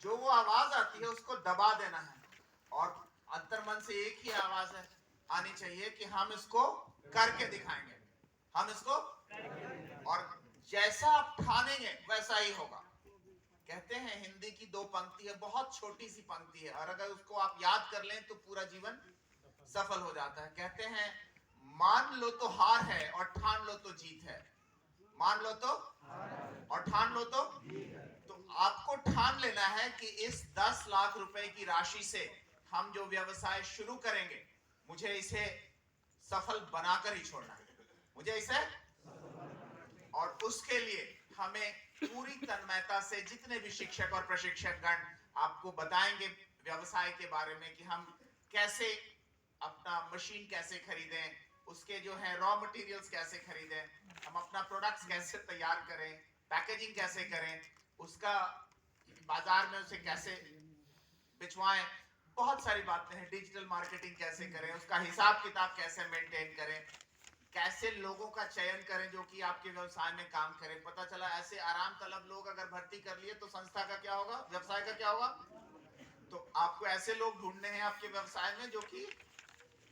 जो वो आवाज आती है उसको दबा देना है, और अंतर्मन से एक ही आवाज है आनी चाहिए कि हम इसको करके दिखाएंगे, हम इसको, और जैसा आप ठानेंगे वैसा ही होगा। कहते हैं हिंदी की दो पंक्ति है, बहुत छोटी सी पंक्ति है, और अगर उसको आप याद कर लें तो पूरा जीवन सफल हो जाता है। कहते हैं मान लो तो हार है और ठान लो तो जीत है, मान लो तो और ठान लो तो आपको ठान लेना है कि इस 10 लाख रुपए की राशि से हम जो व्यवसाय शुरू करेंगे, मुझे इसे सफल बनाकर ही छोड़ना है, मुझे इसे, और उसके लिए हमें पूरी तन्मयता से जितने भी शिक्षक और प्रशिक्षक गण आपको बताएंगे व्यवसाय के बारे में कि हम कैसे अपना मशीन कैसे खरीदें, उसके जो है रॉ मटेरियल्स कैसे खरीदें, हम अपना प्रोडक्ट्स कैसे तैयार करें, पैकेजिंग कैसे करें, उसका बाजार में उसे कैसे बिचवाएं, बहुत सारी बातें हैं। डिजिटल मार्केटिंग कैसे करें, उसका हिसाब किताब कैसे मेंटेन करें, कैसे लोगों का चयन करें जो कि आपके व्यवसाय में काम करें। पता चला ऐसे आराम तलब लोग अगर भर्ती कर लिए तो संस्था का क्या होगा, व्यवसाय का क्या होगा। तो आपको ऐसे लोग ढूंढने हैं आपके व्यवसाय में जो कि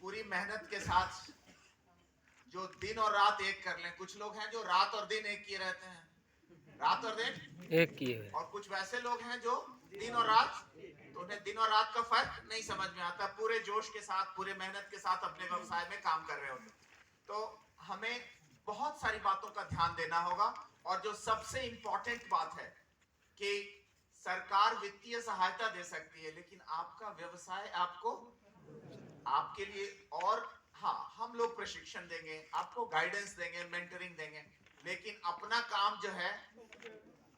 पूरी मेहनत के साथ जो दिन और रात एक कर लें। कुछ लोग हैं जो रात और दिन एक किए रहते हैं, रात और दिन एक किए हुए। और कुछ वैसे लोग हैं जो दिन और रात, तो उन्हें दिन और रात का फर्क नहीं समझ में आता, पूरे जोश के साथ पूरे मेहनत के साथ अपने व्यवसाय में काम कर रहे होते। तो हमें बहुत सारी बातों का ध्यान देना होगा, और जो सबसे इंपॉर्टेंट बात है कि सरकार वित्तीय सहायता दे सकती है, लेकिन आपका व्यवसाय आपको, आपके लिए, और हाँ हम लोग प्रशिक्षण देंगे, आपको गाइडेंस देंगे, मेंटरिंग देंगे, लेकिन अपना काम जो है,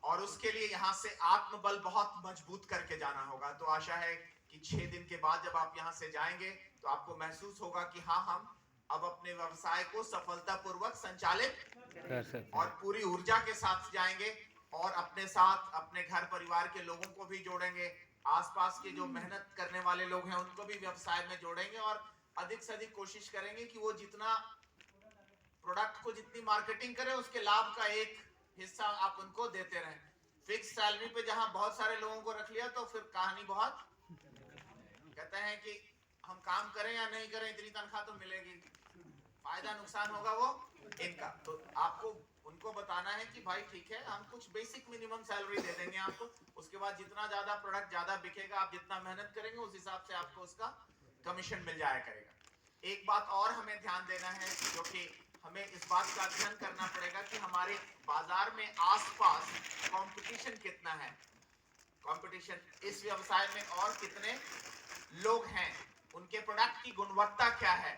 और उसके लिए यहाँ से आत्मबल बहुत मजबूत करके जाना होगा। तो आशा है कि 6 दिन के बाद जब आप यहाँ से जाएंगे तो आपको महसूस होगा कि हाँ हम अब अपने व्यवसाय को सफलतापूर्वक संचालित कर सकते और हैं। पूरी ऊर्जा के साथ जाएंगे, और अपने साथ अपने घर परिवार के लोगों को भी जोड़ेंगे, आसपास के जो मेहनत करने वाले लोग हैं उनको भी व्यवसाय में जोड़ेंगे, और अधिक से अधिक कोशिश करेंगे कि वो जितना प्रोडक्ट को जितनी मार्केटिंग करें उसके लाभ का एक हिस्सा आप उनको देते रहें। फिक्स सैलरी पे जहां बहुत सारे लोगों को रख लिया तो फिर कहानी बहुत, कहते हैं कि हम काम करें या नहीं करें इतनी तनख्वाह तो मिलेगी, फायदा नुकसान होगा वो इनका। तो आपको उनको बताना है कि भाई ठीक है हम कुछ बेसिक मिनिमम सैलरी दे देंगे आपको, उसके बाद जितना ज्यादा प्रोडक्ट ज्यादा बिकेगा, आप जितना मेहनत करेंगे उस हिसाब से आपको उसका कमीशन मिल जाया करेगा। एक बात और हमें ध्यान देना है जो कि हमें इस बात का अध्ययन करना पड़ेगा कि हमारे बाजार में आसपास कंपटीशन कितना है, कंपटीशन इस व्यवसाय में और कितने लोग हैं, उनके प्रोडक्ट की गुणवत्ता क्या है,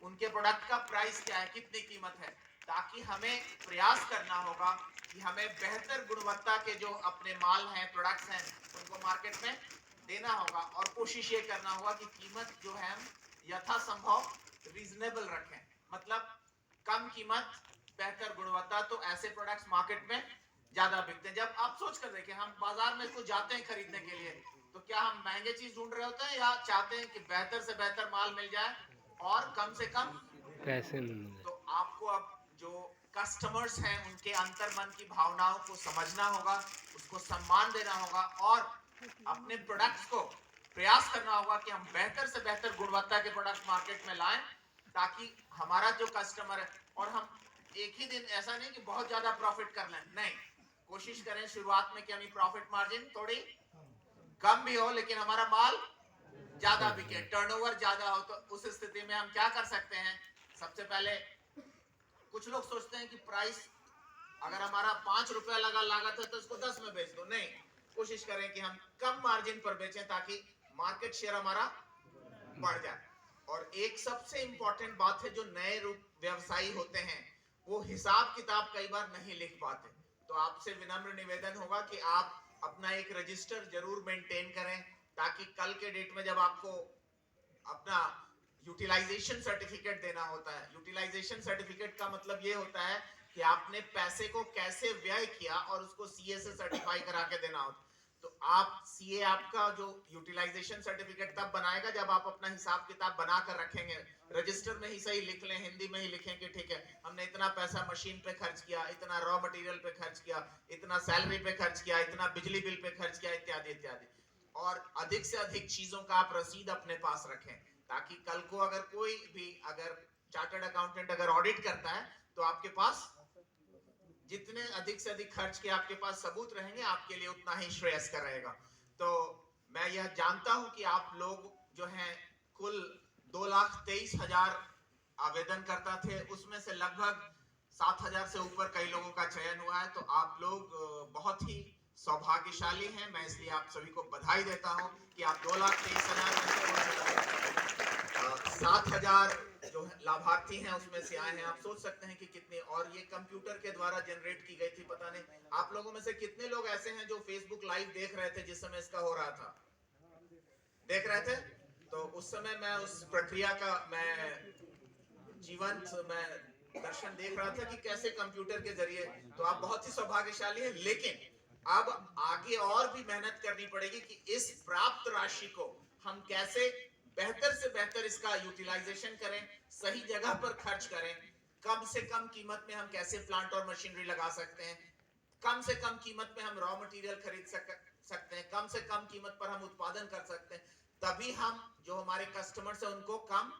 उनके प्रोडक्ट का प्राइस क्या है, कितनी कीमत है, ताकि हमें प्रयास करना होगा कि हमें बेहतर गुणवत्ता के जो अपने माल हैं, प्रोडक्ट्स हैं, उनको मार्केट में देना होगा, और कोशिश ये करना होगा कि कीमत जो है हम यथासंभव रीजनेबल रखें, मतलब कम कीमत बेहतर गुणवत्ता, तो ऐसे प्रोडक्ट्स मार्केट में ज्यादा बिकते हैं। जब आप सोच कर देखें, हम बाजार में कुछ जाते हैं खरीदने के लिए, तो क्या हम महंगे चीज ढूंढ रहे होते हैं या चाहते हैं कि बेहतर से बेहतर माल मिल जाए और कम से कम पैसे नहीं मिले। तो आपको अब जो कस्टमर्स हैं उनके अंतर्मन की भावनाओं को समझना होगा, उसको सम्मान देना होगा, और अपने प्रोडक्ट्स को प्रयास करना होगा कि हम बेहतर से बेहतर गुणवत्ता के प्रोडक्ट मार्केट में लाएं, ताकि हमारा जो कस्टमर है, और हम एक ही दिन ऐसा नहीं कि बहुत ज्यादा प्रॉफिट कर लें, नहीं, कोशिश करें शुरुआत में कि हमारी प्रॉफिट मार्जिन थोड़ी कम भी हो लेकिन हमारा माल ज्यादा बिके, टर्नओवर ज्यादा हो। तो उस स्थिति में हम क्या कर सकते हैं, सबसे पहले कुछ लोग सोचते हैं कि प्राइस अगर हमारा 5 रुपया लगा लागत है तो इसको 10 में बेच दो, नहीं, कोशिश करें कि हम कम मार्जिन पर बेचें ताकि मार्केट शेयर हमारा बढ़ जाए। और एक सबसे इंपॉर्टेंट बात है, जो नए व्यवसायी होते हैं वो हिसाब किताब कई बार नहीं लिख पाते, तो आपसे विनम्र निवेदन होगा कि आप अपना एक रजिस्टर जरूर मेंटेन करें, ताकि कल के डेट में जब आपको अपना यूटिलाइजेशन सर्टिफिकेट देना होता है, यूटिलाइजेशन सर्टिफिकेट का मतलब ये होता है कि आपने पैसे को कैसे व्यय किया और उसको सीए से सर्टिफाई करा के देना होता है। तो आप सीए आपका जो यूटिलाइजेशन सर्टिफिकेट तब बनाएगा जब आप अपना हिसाब किताब बना कर रखेंगे, रजिस्टर में ही सही लिख लें, हिंदी में ही लिखें कि ठीक है हमने इतना पैसा मशीन पे खर्च किया, इतना रॉ मटेरियल पे खर्च किया, इतना सैलरी पे खर्च किया, इतना बिजली बिल पे खर्च किया, इत्यादि इत्यादि। और अधिक से अधिक चीजों का आप रसीद अपने पास रखें, ताकि कल को अगर कोई भी अगर चार्टर्ड अकाउंटेंट अगर ऑडिट करता है तो आपके पास जितने अधिक से अधिक खर्च के आपके पास सबूत रहेंगे, आपके लिए उतना ही श्रेयस्कर रहेगा। तो मैं यह जानता हूं कि आप लोग जो हैं कुल 2,23,000 आवेदनकर्ता थे, उसमें से लगभग 7,000 से ऊपर कई लोगों का चयन हुआ है। तो आप लोग बहुत ही सौभाग्यशाली हैं। मैं इसलिए आप सभी को बधाई देता हूं कि आप 2,23,000 7,000 जो लाभार्थी हैं उसमें से आए हैं। आप सोच सकते हैं कि कितने, और ये कंप्यूटर के द्वारा जनरेट की गई थी। पता नहीं आप लोगों में से कितने लोग ऐसे हैं जो फेसबुक लाइव देख रहे थे जिस समय इसका हो रहा था, देख रहे थे। तो उस समय मैं उस प्रक्रिया का मैं जीवंत मैं दर्शन देख रहा था कि कैसे कंप्यूटर के जरिए। तो आप बहुत ही सौभाग्यशाली हैं, लेकिन अब आगे और भी मेहनत करनी पड़ेगी कि इस प्राप्त राशि को हम कैसे बेहतर से बेहतर इसका यूटिलाइजेशन करें, सही जगह पर खर्च करें, कम से कम कीमत में हम कैसे प्लांट और मशीनरी लगा सकते हैं, कम से कम कीमत में हम रॉ मटेरियल खरीद सकते हैं, कम से कम कीमत पर हम उत्पादन कर सकते हैं। तभी हम जो हमारे कस्टमर्स हैं उनको कम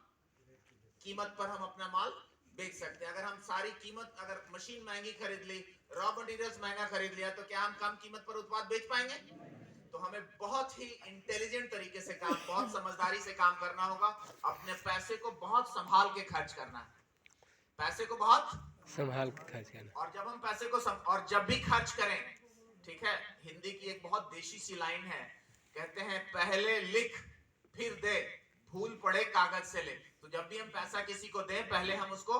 कीमत पर हम अपना माल बेच सकते हैं। अगर हम सारी कीमत, अगर मशीन महंगी खरीद ली, रॉ मटेरियल्स महंगा खरीद लिया, तो क्या हम कम कीमत पर उत्पाद बेच पाएंगे? तो हमें बहुत ही इंटेलिजेंट तरीके से काम, बहुत समझदारी से काम करना होगा। अपने पैसे को बहुत संभाल के खर्च करना है, पैसे को बहुत संभाल के खर्च करना। और जब हम पैसे को और जब भी खर्च करें, ठीक है, हिंदी की एक बहुत देशी सी लाइन है, कहते हैं पहले लिख फिर दे, भूल पड़े कागज से ले। तो जब भी हम पैसा किसी को दें, पहले हम उसको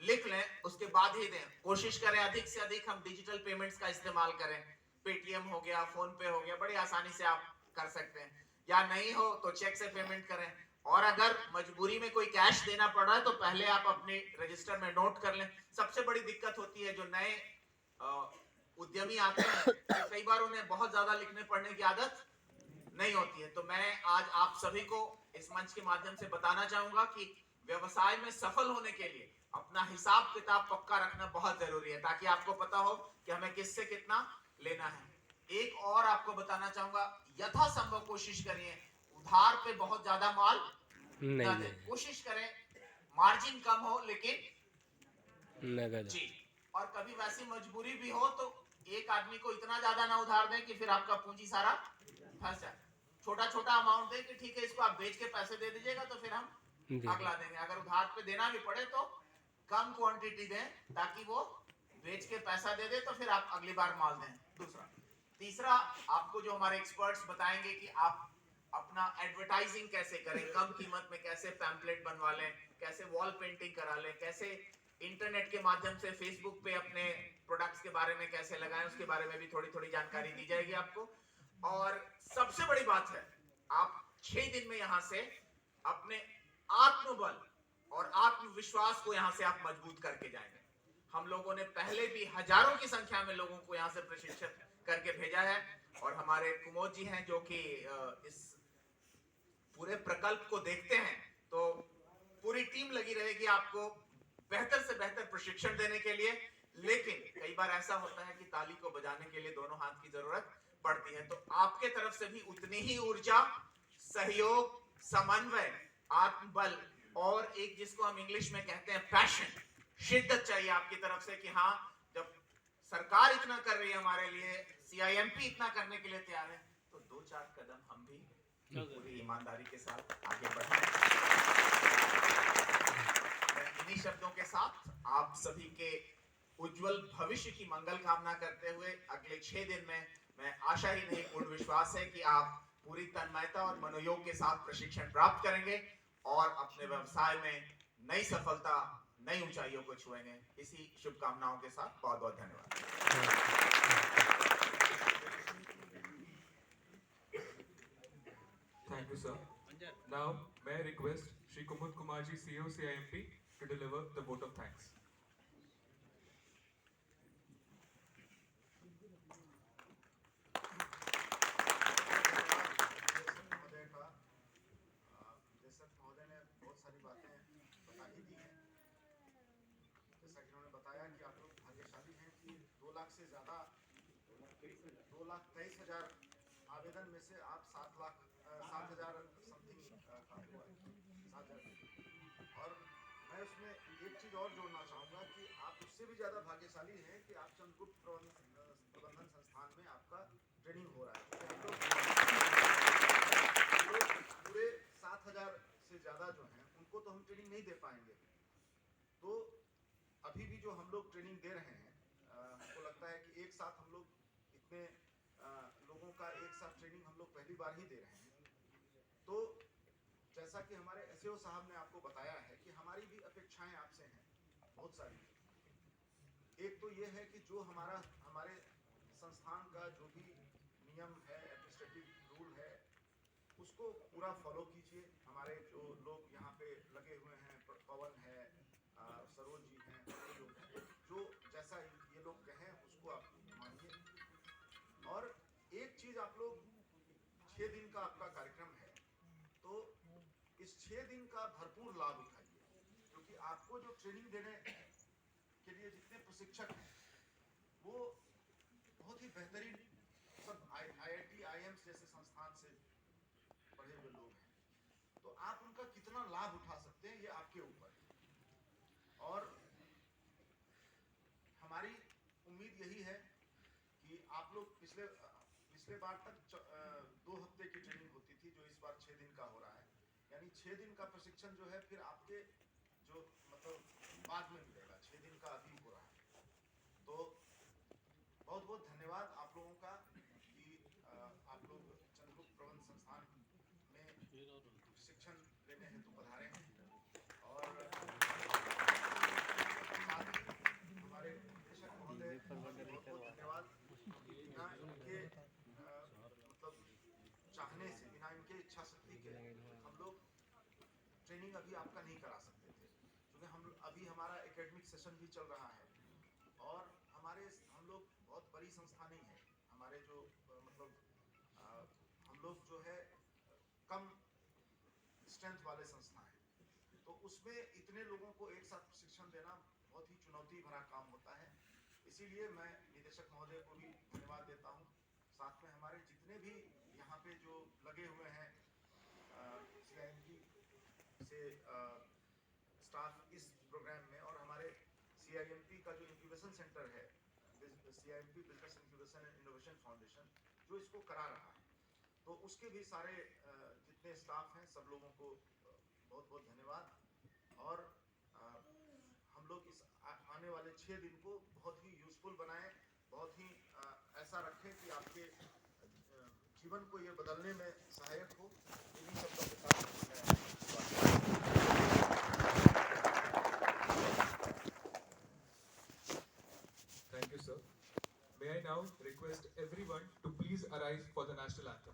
लिख लें, उसके बाद ही दें। कोशिश करें अधिक से अधिक हम डिजिटल पेमेंट्स का इस्तेमाल करें। पेटीएम हो गया, फोन पे हो गया, बड़ी आसानी से आप कर सकते हैं। या नहीं हो तो चेक से पेमेंट करें। और अगर मजबूरी में कोई कैश देना पड़ रहा है तो पहले आप अपने रजिस्टर में नोट कर लें। सबसे बड़ी दिक्कत होती है जो नए उद्यमी आते हैं, तो कई बार उन्हें बहुत ज्यादा लिखने पढ़ने की आदत नहीं होती है। तो मैं आज आप सभी को इस मंच के माध्यम से बताना चाहूंगा कि व्यवसाय में सफल होने के लिए अपना हिसाब किताब पक्का रखना बहुत जरूरी है, ताकि आपको पता हो कि हमें किससे कितना लेना है। एक और आपको बताना चाहूंगा, यथासंभव कोशिश करिए उधार पे बहुत ज्यादा माल न दें। कोशिश करें मार्जिन कम हो लेकिन नगद। जी। और कभी वैसी मजबूरी भी हो तो एक आदमी को इतना ज्यादा ना उधार दें कि फिर आपका पूंजी सारा फंस जाए। छोटा छोटा अमाउंट दें कि ठीक है इसको आप बेच के पैसे दे दीजिएगा, तो फिर हम अगला देंगे। अगर उधार पे देना भी पड़े तो कम क्वांटिटी दें, ताकि वो बेच के पैसा दे दे, तो फिर आप अगली बार माल दें। दूसरा, तीसरा, आपको जो हमारे एक्सपर्ट्स बताएंगे कि आप अपना एडवर्टाइजिंग कैसे करें, कम कीमत में कैसे पैम्पलेट बनवा लें, कैसे वॉल पेंटिंग करा लें, कैसे इंटरनेट के माध्यम से फेसबुक पे अपने प्रोडक्ट्स के बारे में कैसे लगाएं, उसके बारे में भी थोड़ी थोड़ी जानकारी दी जाएगी आपको। और सबसे बड़ी बात है, आप 6 दिन में यहां से अपने आत्मबल और आत्मविश्वास को यहां से आप मजबूत करके जाएंगे। हम लोगों ने पहले भी हजारों की संख्या में लोगों को यहां से प्रशिक्षित करके भेजा है, और हमारे कुमोद जी हैं जो कि इस पूरे प्रकल्प को देखते हैं। तो पूरी टीम लगी रहेगी आपको बेहतर से बेहतर प्रशिक्षण देने के लिए। लेकिन कई बार ऐसा होता है कि ताली को बजाने के लिए दोनों हाथ की जरूरत पड़ती है। तो आपके तरफ से भी उतनी ही ऊर्जा, सहयोग, समन्वय, आत्मबल और एक जिसको हम इंग्लिश में कहते हैं पैशन, शिद्दत चाहिए आपकी तरफ से कि हाँ, जब सरकार इतना कर रही है हमारे लिए, CIMP इतना करने के लिए तैयार है, तो 2-4 कदम हम भी पूरी ईमानदारी के साथ आगे बढ़ें। इन्हीं शब्दों के साथ आप सभी के उज्जवल भविष्य की मंगल कामना करते हुए अगले 6 दिन में मैं आशा ही नहीं पूर्ण विश्वास है कि आप पूरी तन्मयता और मनोयोग के साथ प्रशिक्षण प्राप्त करेंगे और अपने व्यवसाय में नई सफलता, नई ऊंचाइयों को छुएंगे। इसी शुभकामनाओं के साथ बहुत बहुत धन्यवाद। Thank you, sir. Now, may I request Shri Kumud Kumarji, CEO CIMP, to deliver the vote of thanks. महोदय ने बहुत सारी बातें बता ही दी हैं। जैसा कि उन्होंने बताया कि आप लोग भाग्यशाली हैं कि 2 लाख से ज्यादा 2,23,000 आवेदन में से आप 7,00,000 समथिंग का हुआ है, 7,000। और मैं उसमें एक चीज़ और जोड़ना चाहूँगा कि आप उससे भी ज़्यादा भाग्यशाली हैं कि आप चंद्रगुप्त प्रबंधन संस्थान में आपका ट्रेनिंग हो रहा है, क्योंकि हम लोग पूरे 7,000 से ज़्यादा जो हैं उनको तो हम ट्रेनिंग नहीं दे पाएंगे। तो अभी भी जो हम लोग ट्रेनिंग दे रहे हैं, हमको लगता है कि एक साथ हम लोग इतने लोगों का एक साथ ट्रेनिंग हम लोग पहली बार ही दे रहे हैं। तो जैसा कि हमारे एसईओ साहब ने आपको बताया है कि हमारी भी अपेक्षाएं आपसे हैं बहुत सारी। एक तो ये है कि जो हमारे संस्थान का जो भी नियम है, एडमिनिस्ट्रेटिव रूल है, उसको पूरा फॉलो कीजिए। हमारे जो लोग यहाँ पे लगे हुए हैं, पवन है, सरोज जी हैं, ये लोग हैं, जो जैसा ये लोग कहें उसको आप मानिए। और एक चीज आप लोग, 6 दिन का आपका कार्यक्रम है, तो इस 6 दिन का भरपूर लाभ उठाइए, क्योंकि आपको जो ट्रेनिंग देने के लिए जितने प्रशिक्षक हैं वो बहुत ही बेहतरीन, सब IIT IIMs जैसे संस्थान से पढ़े हुए लोग हैं। तो आप उनका कितना लाभ उठा सकते हैं ये आपके ऊपर है। और हमारी उम्मीद यही है कि आप लोग पिछले बार तक 2 हफ्ते की ट्रेनिंग होती थी, जो इस बार 6 दिन का हो रहा है। यानी 6 दिन का प्रशिक्षण जो है फिर आपके जो मतलब बाद में मिलेगा, 6 दिन का अभी हो रहा है। तो बहुत बहुत धन्यवाद आप लोगों का कि आप लोग चंद्रगुप्त प्रबंध संस्थान में प्रशिक्षण लेने हेतु पधारे हैं। और साथ ही हमारे निदेशक महोदय बहुत बहुत धन्यवाद कि बिना इनके मतलब चाहने से, बिना इनके इच्छा शक्ति के हम लोग ट्रेनिंग अभी आपका नहीं करा सकते थे, क्योंकि अभी हमारा एकेडमिक सेशन भी चल रहा है। और हम लोग बहुत बड़ी संस्था नहीं है, हमारे जो मतलब हम लोग जो है कम स्ट्रेंथ वाले संस्था हैं, तो उसमें इतने लोगों को एक साथ प्रशिक्षण देना बहुत ही चुनौती भरा काम होता है। इसीलिए मैं निदेशक महोदय को भी धन्यवाद देता हूँ। साथ में हमारे जितने भी यहाँ पे जो लगे हुए हैं CIMP से स्टाफ इस प्रोग्राम में, और हमारे CIMP का जो इंक्यूबेशन सेंटर है, CIMP business incubation and innovation foundation, जो इसको करा रहा है, तो उसके भी सारे जितने स्टाफ हैं सब लोगों को बहुत बहुत धन्यवाद। और हम लोग इस आने वाले 6 दिन को बहुत ही यूजफुल बनाएं, बहुत ही ऐसा रखें कि आपके जीवन को ये बदलने में सहायक हो। इन्हीं शब्दों के साथ Thank you, sir. May I now request everyone to please arise for the national anthem.